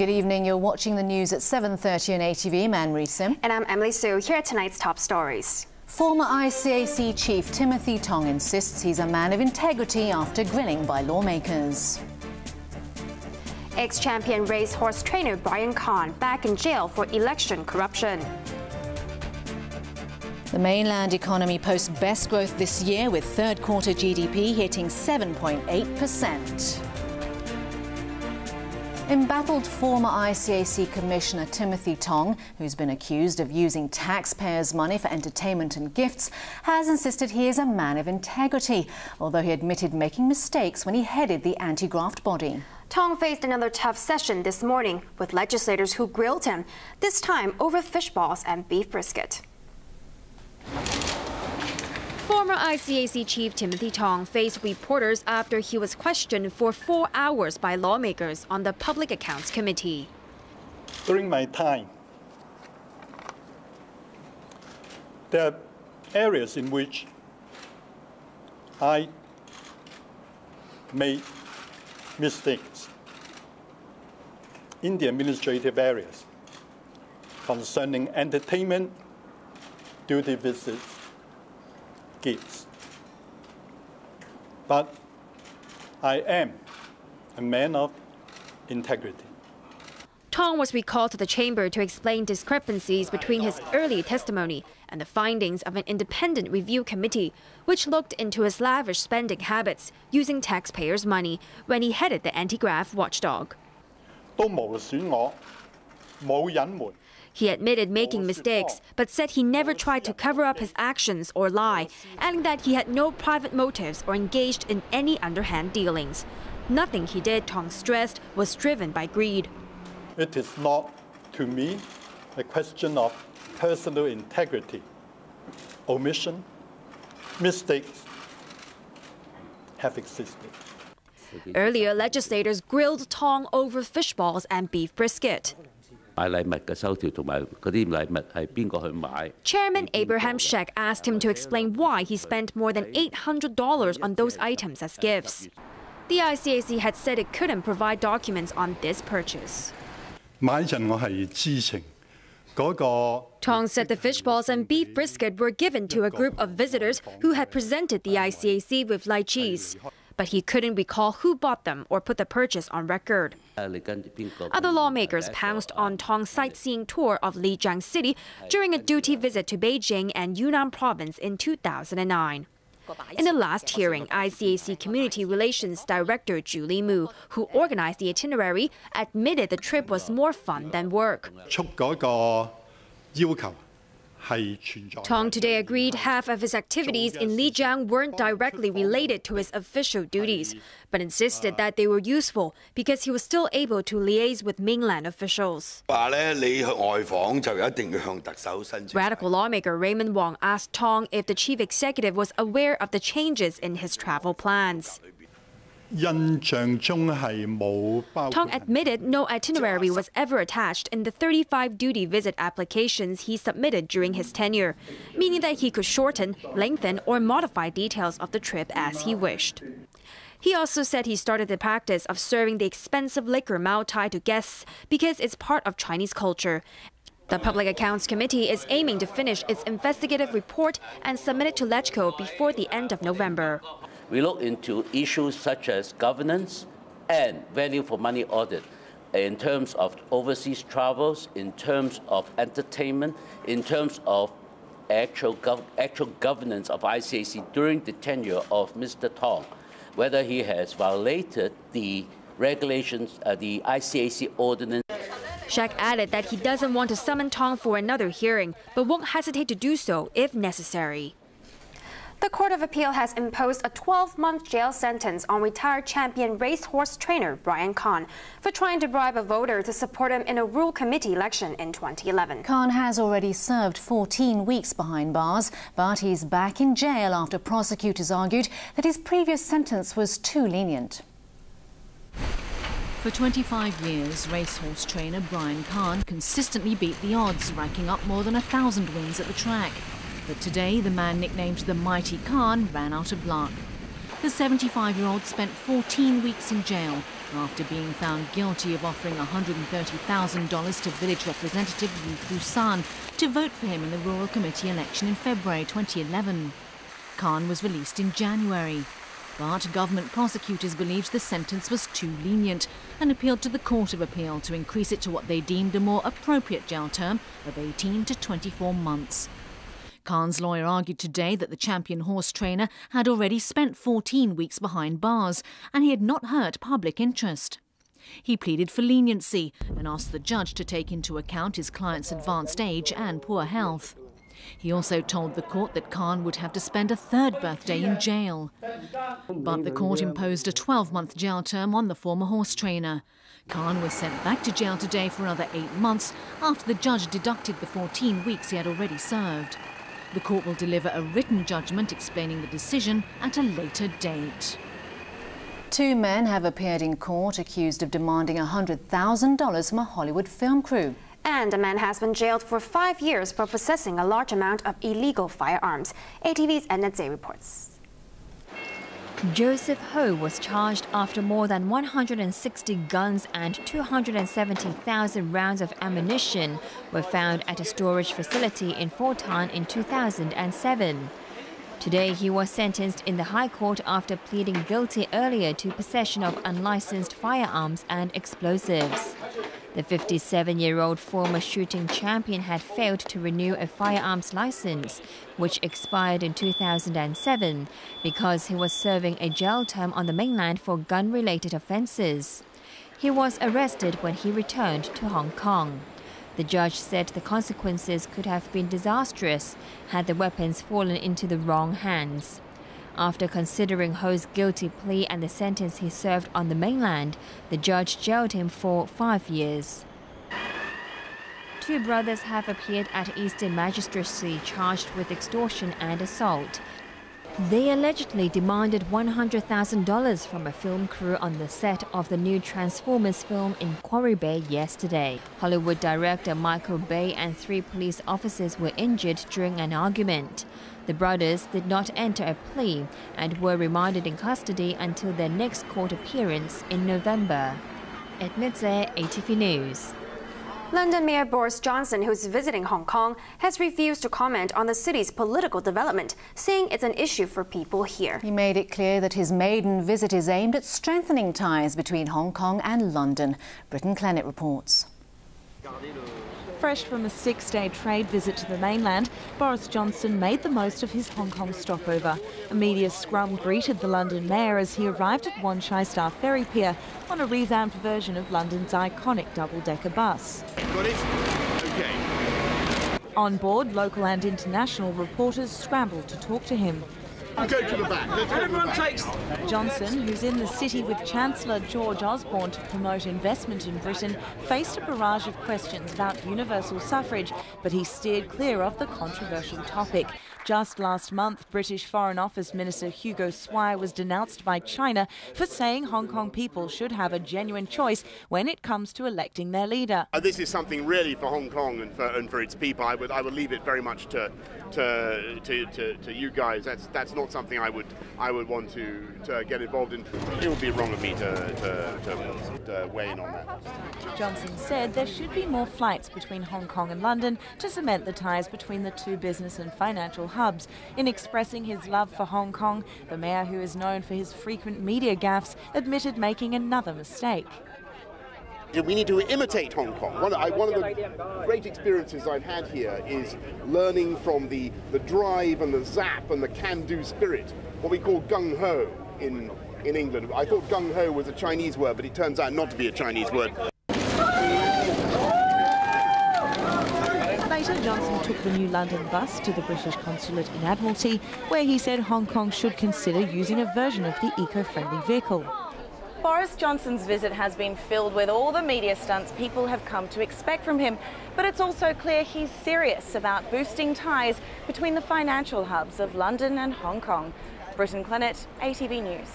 Good evening. You're watching the news at 7:30 on ATV. I'm Anne Sim. And I'm Emily Su. Here are tonight's top stories. Former ICAC chief Timothy Tong insists he's a man of integrity after grilling by lawmakers. Ex-champion racehorse trainer Brian Kahn back in jail for election corruption. The mainland economy posts best growth this year, with third quarter GDP hitting 7.8%. Embattled former ICAC Commissioner Timothy Tong, who's been accused of using taxpayers' money for entertainment and gifts, has insisted he is a man of integrity, although he admitted making mistakes when he headed the anti-graft body. Tong faced another tough session this morning with legislators who grilled him, this time over fish balls and beef brisket. Former ICAC chief Timothy Tong faced reporters after he was questioned for 4 hours by lawmakers on the Public Accounts Committee. During my time, there are areas in which I made mistakes in the administrative areas concerning entertainment, duty visits, gifts. But I am a man of integrity. Tong was recalled to the chamber to explain discrepancies between his early testimony and the findings of an independent review committee, which looked into his lavish spending habits using taxpayers' money when he headed the anti-graft watchdog. He admitted making mistakes, but said he never tried to cover up his actions or lie, adding that he had no private motives or engaged in any underhand dealings. Nothing he did, Tong stressed, was driven by greed. It is not, to me, a question of personal integrity. Omission, mistakes have existed. Earlier, legislators grilled Tong over fish balls and beef brisket. Chairman Abraham Sheck asked him to explain why he spent more than $800 on those items as gifts. The ICAC had said it couldn't provide documents on this purchase. Tong said the fish balls and beef brisket were given to a group of visitors who had presented the ICAC with lychees, but he couldn't recall who bought them or put the purchase on record. Other lawmakers pounced on Tong's sightseeing tour of Lijiang City during a duty visit to Beijing and Yunnan Province in 2009. In the last hearing, ICAC Community Relations Director Julie Mu, who organized the itinerary, admitted the trip was more fun than work. Tong today agreed half of his activities in Lijiang weren't directly related to his official duties, but insisted that they were useful because he was still able to liaise with mainland officials. Radical lawmaker Raymond Wong asked Tong if the chief executive was aware of the changes in his travel plans. Tong admitted no itinerary was ever attached in the 35 duty visit applications he submitted during his tenure, meaning that he could shorten, lengthen, or modify details of the trip as he wished. He also said he started the practice of serving the expensive liquor Mao Tai to guests because it's part of Chinese culture. The Public Accounts Committee is aiming to finish its investigative report and submit it to LegCo before the end of November. We look into issues such as governance and value for money audit in terms of overseas travels, in terms of entertainment, in terms of actual governance of ICAC during the tenure of Mr. Tong, whether he has violated the regulations, the ICAC ordinance. Sheck added that he doesn't want to summon Tong for another hearing, but won't hesitate to do so if necessary. The Court of Appeal has imposed a 12-month jail sentence on retired champion racehorse trainer Brian Kahn for trying to bribe a voter to support him in a rural committee election in 2011. Kahn has already served 14 weeks behind bars, but he's back in jail after prosecutors argued that his previous sentence was too lenient. For 25 years, racehorse trainer Brian Kahn consistently beat the odds, racking up more than 1,000 wins at the track. But today, the man nicknamed the Mighty Kahn ran out of luck. The 75-year-old spent 14 weeks in jail after being found guilty of offering $130,000 to village representative Yu San to vote for him in the rural committee election in February 2011. Khan was released in January. But government prosecutors believed the sentence was too lenient and appealed to the Court of Appeal to increase it to what they deemed a more appropriate jail term of 18 to 24 months. Khan's lawyer argued today that the champion horse trainer had already spent 14 weeks behind bars and he had not hurt public interest. He pleaded for leniency and asked the judge to take into account his client's advanced age and poor health. He also told the court that Khan would have to spend a third birthday in jail. But the court imposed a 12-month jail term on the former horse trainer. Khan was sent back to jail today for another 8 months after the judge deducted the 14 weeks he had already served. The court will deliver a written judgment explaining the decision at a later date. 2 men have appeared in court accused of demanding $100,000 from a Hollywood film crew. And a man has been jailed for 5 years for possessing a large amount of illegal firearms. ATV's Edna Zay reports. Joseph Ho was charged after more than 160 guns and 270,000 rounds of ammunition were found at a storage facility in Fort Tan in 2007. Today, he was sentenced in the High Court after pleading guilty earlier to possession of unlicensed firearms and explosives. The 57-year-old former shooting champion had failed to renew a firearms license, which expired in 2007, because he was serving a jail term on the mainland for gun-related offences. He was arrested when he returned to Hong Kong. The judge said the consequences could have been disastrous had the weapons fallen into the wrong hands. After considering Ho's guilty plea and the sentence he served on the mainland, the judge jailed him for 5 years. 2 brothers have appeared at Eastern Magistracy charged with extortion and assault. They allegedly demanded $100,000 from a film crew on the set of the new Transformers film in Quarry Bay yesterday. Hollywood director Michael Bay and 3 police officers were injured during an argument. The brothers did not enter a plea and were remanded in custody until their next court appearance in November. Edna Zay, ATV News. London Mayor Boris Johnson, who's visiting Hong Kong, has refused to comment on the city's political development, saying it's an issue for people here. He made it clear that his maiden visit is aimed at strengthening ties between Hong Kong and London. Britton Clennett reports. Fresh from a 6-day trade visit to the mainland, Boris Johnson made the most of his Hong Kong stopover. A media scrum greeted the London mayor as he arrived at Wan Chai Star Ferry Pier on a revamped version of London's iconic double-decker bus. Got it? Okay. On board, local and international reporters scrambled to talk to him. Go to the back. Everyone takes. Johnson, who's in the city with Chancellor George Osborne to promote investment in Britain, faced a barrage of questions about universal suffrage, but he steered clear of the controversial topic. Just last month, British Foreign Office Minister Hugo Swire was denounced by China for saying Hong Kong people should have a genuine choice when it comes to electing their leader. This is something really for Hong Kong and for its people. I would leave it very much to you guys. That's not something I would want to get involved in. It would be wrong of me to weigh in on that. Johnson said there should be more flights between Hong Kong and London to cement the ties between the 2 business and financial hubs. In expressing his love for Hong Kong, the mayor, who is known for his frequent media gaffes, admitted making another mistake. We need to imitate Hong Kong. One of the great experiences I've had here is learning from the drive and the zap and the can-do spirit, what we call gung-ho in England. I thought gung-ho was a Chinese word, but it turns out not to be a Chinese word. Later, Johnson took the new London bus to the British consulate in Admiralty, where he said Hong Kong should consider using a version of the eco-friendly vehicle. Boris Johnson's visit has been filled with all the media stunts people have come to expect from him, but it's also clear he's serious about boosting ties between the financial hubs of London and Hong Kong. Britton Clennett, ATV News.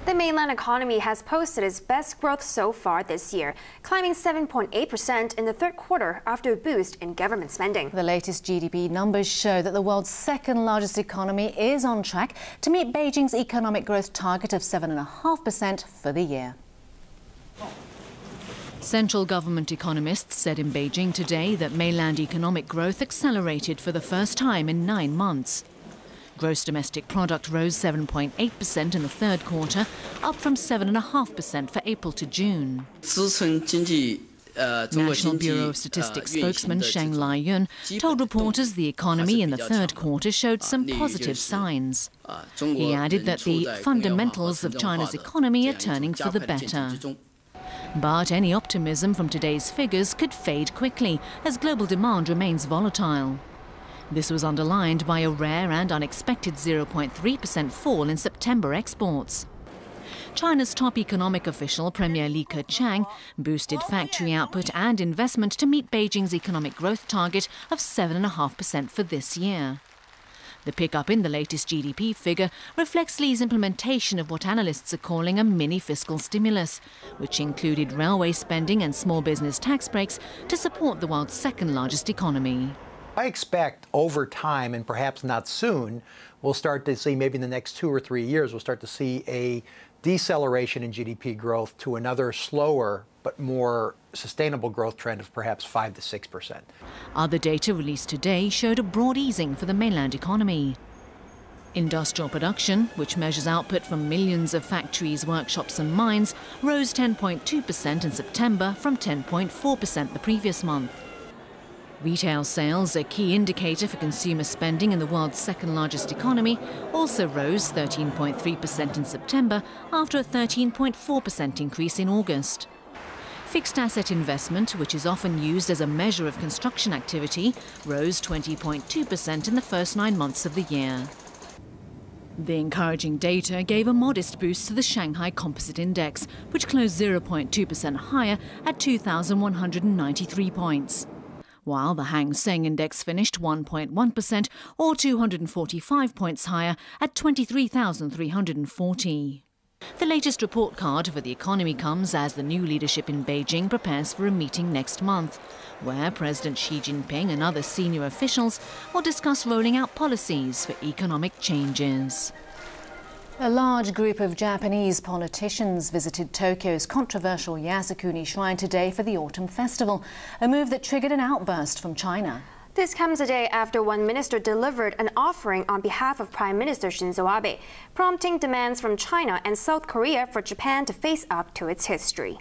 The mainland economy has posted its best growth so far this year, climbing 7.8% in the third quarter after a boost in government spending. The latest GDP numbers show that the world's second largest economy is on track to meet Beijing's economic growth target of 7.5% for the year. Central government economists said in Beijing today that mainland economic growth accelerated for the first time in 9 months. Gross domestic product rose 7.8% in the third quarter, up from 7.5% for April to June. National Bureau of Statistics spokesman Leung told reporters the economy in the third quarter showed some positive signs. He added that the fundamentals of China's economy are turning for the better. But any optimism from today's figures could fade quickly as global demand remains volatile. This was underlined by a rare and unexpected 0.3% fall in September exports. China's top economic official, Premier Li Keqiang, boosted factory output and investment to meet Beijing's economic growth target of 7.5% for this year. The pickup in the latest GDP figure reflects Li's implementation of what analysts are calling a mini-fiscal stimulus, which included railway spending and small business tax breaks to support the world's second-largest economy. I expect over time, and perhaps not soon, we'll start to see, maybe in the next 2 or 3 years, we'll start to see a deceleration in GDP growth to another slower but more sustainable growth trend of perhaps 5 to 6%. Other data released today showed a broad easing for the mainland economy. Industrial production, which measures output from millions of factories, workshops and mines, rose 10.2% in September from 10.4% the previous month. Retail sales, a key indicator for consumer spending in the world's second-largest economy, also rose 13.3% in September after a 13.4% increase in August. Fixed asset investment, which is often used as a measure of construction activity, rose 20.2% in the first 9 months of the year. The encouraging data gave a modest boost to the Shanghai Composite Index, which closed 0.2% higher at 2,193 points. While the Hang Seng Index finished 1.1% or 245 points higher at 23,340. The latest report card for the economy comes as the new leadership in Beijing prepares for a meeting next month, where President Xi Jinping and other senior officials will discuss rolling out policies for economic changes. A large group of Japanese politicians visited Tokyo's controversial Yasukuni Shrine today for the Autumn Festival, a move that triggered an outburst from China. This comes a day after one minister delivered an offering on behalf of Prime Minister Shinzo Abe, prompting demands from China and South Korea for Japan to face up to its history.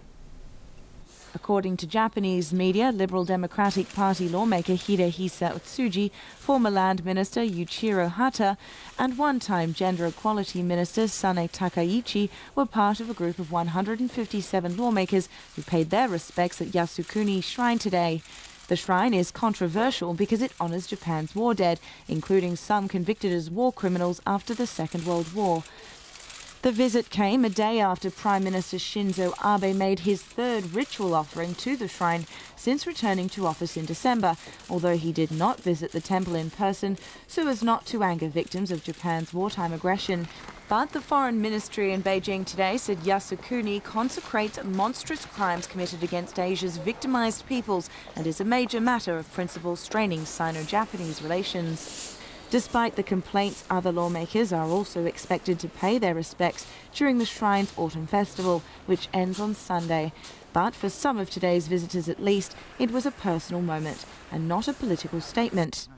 According to Japanese media, Liberal Democratic Party lawmaker Hidehisa Otsuji, former Land Minister Yuichiro Hata, and one-time Gender Equality Minister Sane Takaichi were part of a group of 157 lawmakers who paid their respects at Yasukuni Shrine today. The shrine is controversial because it honors Japan's war dead, including some convicted as war criminals after the Second World War. The visit came a day after Prime Minister Shinzo Abe made his third ritual offering to the shrine since returning to office in December, although he did not visit the temple in person so as not to anger victims of Japan's wartime aggression. But the Foreign Ministry in Beijing today said Yasukuni consecrates monstrous crimes committed against Asia's victimized peoples and is a major matter of principle straining Sino-Japanese relations. Despite the complaints, other lawmakers are also expected to pay their respects during the shrine's Autumn Festival, which ends on Sunday. But for some of today's visitors at least, it was a personal moment and not a political statement.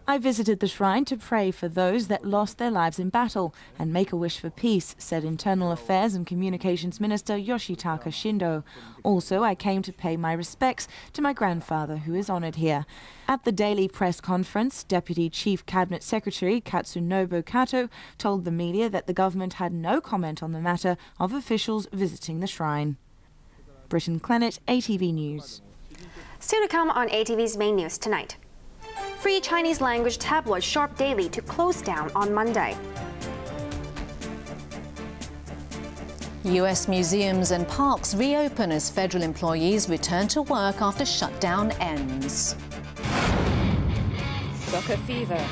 I visited the shrine to pray for those that lost their lives in battle and make a wish for peace, said Internal Affairs and Communications Minister Yoshitaka Shindo. Also, I came to pay my respects to my grandfather, who is honoured here. At the daily press conference, Deputy Chief Cabinet Secretary Katsunobu Kato told the media that the government had no comment on the matter of officials visiting the shrine. Britton Clennett, ATV News. Still to come on ATV's main news tonight. Free Chinese language tabloid Sharp Daily to close down on Monday. US museums and parks reopen as federal employees return to work after shutdown ends. Soccer fever.